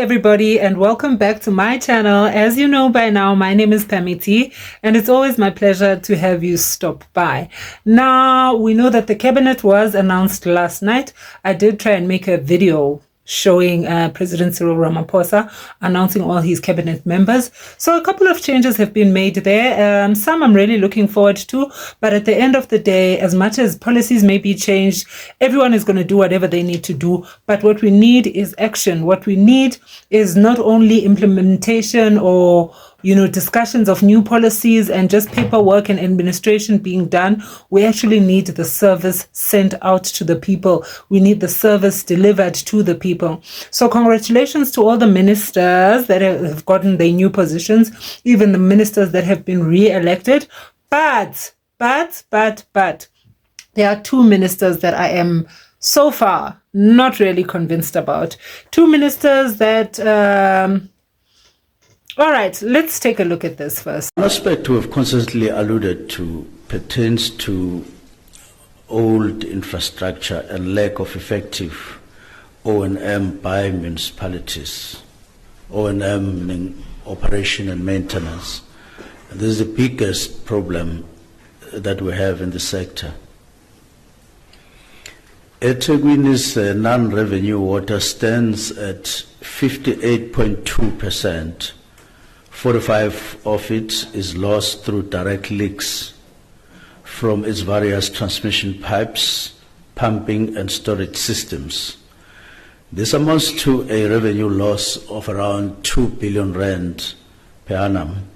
everybody, and welcome back to my channel. As you know by now, my name is Pamiti, and it's always my pleasure to have you stop by. Now, we know that the cabinet was announced last night. I did try and make a video showing President Cyril Ramaphosa announcing all his cabinet members. So a couple of changes have been made there. Some I'm really looking forward to, but at the end of the day, as much as policies may be changed, everyone is going to do whatever they need to do. But what we need is action. What we need is not only implementation or discussions of new policies and just paperwork and administration being done. We actually need the service sent out to the people. We need the service delivered to the people. So congratulations to all the ministers that have gotten their new positions, even the ministers that have been re-elected. But, there are two ministers that I am so far not really convinced about. Two ministers that... All right, let's take a look at this first. An aspect we have constantly alluded to pertains to old infrastructure and lack of effective O&M by municipalities, O&M meaning operation and maintenance. This is the biggest problem that we have in the sector. eThekwini's non-revenue water stands at 58.2%. 45 of it is lost through direct leaks from its various transmission pipes, pumping and storage systems. This amounts to a revenue loss of around 2 billion rand per annum.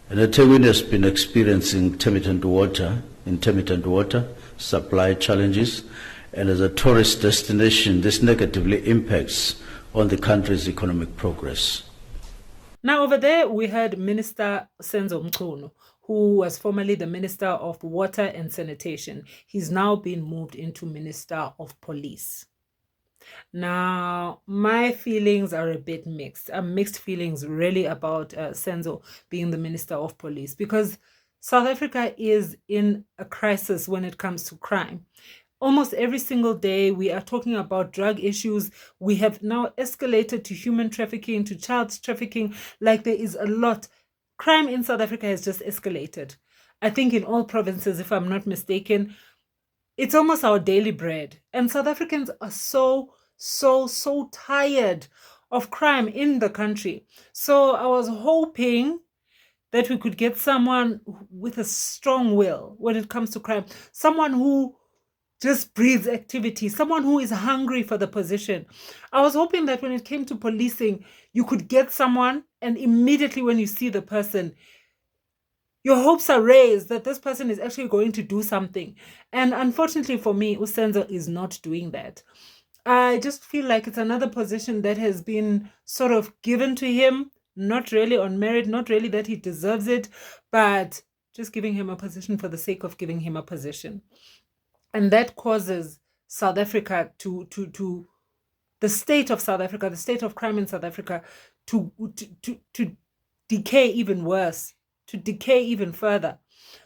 And eThekwini has been experiencing intermittent water supply challenges, and as a tourist destination, this negatively impacts on the country's economic progress. Now, over there, we had Minister Senzo Mcunu, who was formerly the Minister of Water and Sanitation. He's now been moved into Minister of Police. Now, my feelings are a bit mixed. Mixed feelings really about Senzo being the Minister of Police, because South Africa is in a crisis when it comes to crime. Almost every single day, we are talking about drug issues. We have now escalated to human trafficking, to child trafficking. Like, there is a lot. Crime in South Africa has just escalated. I think in all provinces, if I'm not mistaken, it's almost our daily bread. And South Africans are so tired of crime in the country. So I was hoping that we could get someone with a strong will when it comes to crime. Someone who just breathes activity, someone who is hungry for the position. I was hoping that when it came to policing, you could get someone and immediately when you see the person, your hopes are raised that this person is actually going to do something. And unfortunately for me, Senzo is not doing that. I just feel like it's another position that has been sort of given to him, not really on merit, not really that he deserves it, but just giving him a position for the sake of giving him a position. And that causes South Africa to the state of South Africa, the state of crime in South Africa to decay even worse, to decay even further.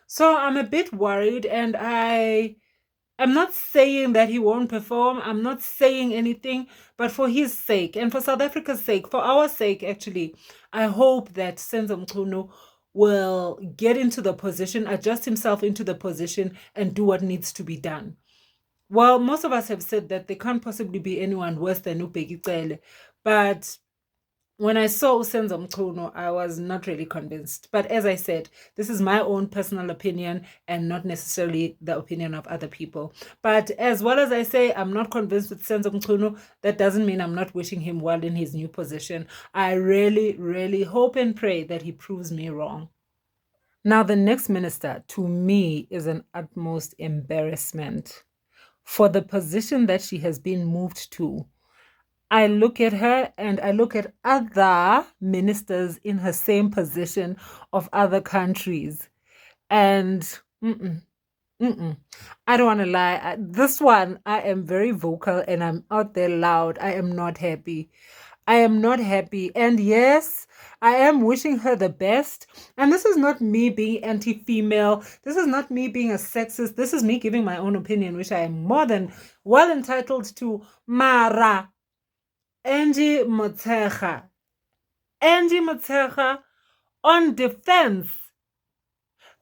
So I'm a bit worried, and I'm not saying that he won't perform. I'm not saying anything, but for his sake and for South Africa's sake, for our sake, actually, I hope that Senzo Mcunu will get into the position, adjust himself into the position, and do what needs to be done. Well, most of us have said that there can't possibly be anyone worse than Ubheki Cele, but when I saw Senzo Mcunu, I was not really convinced. But as I said, this is my own personal opinion and not necessarily the opinion of other people. But as well as I say, I'm not convinced with Senzo Mcunu, that doesn't mean I'm not wishing him well in his new position. I really hope and pray that he proves me wrong. Now, the next minister, to me, is an utmost embarrassment. For the position that she has been moved to, I look at her and I look at other ministers in her same position of other countries. And I don't want to lie. This one, I am very vocal and I'm out there loud. I am not happy. I am not happy. And yes, I am wishing her the best. And this is not me being anti-female. This is not me being a sexist. This is me giving my own opinion, which I am more than well entitled to. Mara, Angie Motshega. Angie Motshega on defense.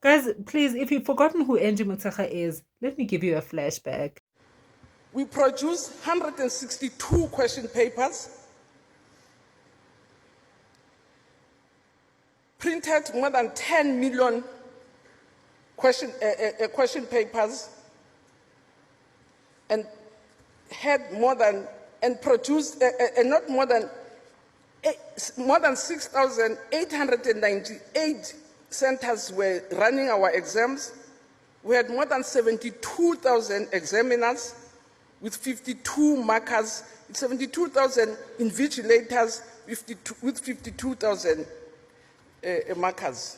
Guys, please, if you've forgotten who Angie Motshega is, let me give you a flashback. We produced 162 question papers, printed more than 10 million question papers, and had more than, and produced, not more than 6,898 centers were running our exams. We had more than 72,000 examiners with 52 markers, 72,000 invigilators with 52,000 markers.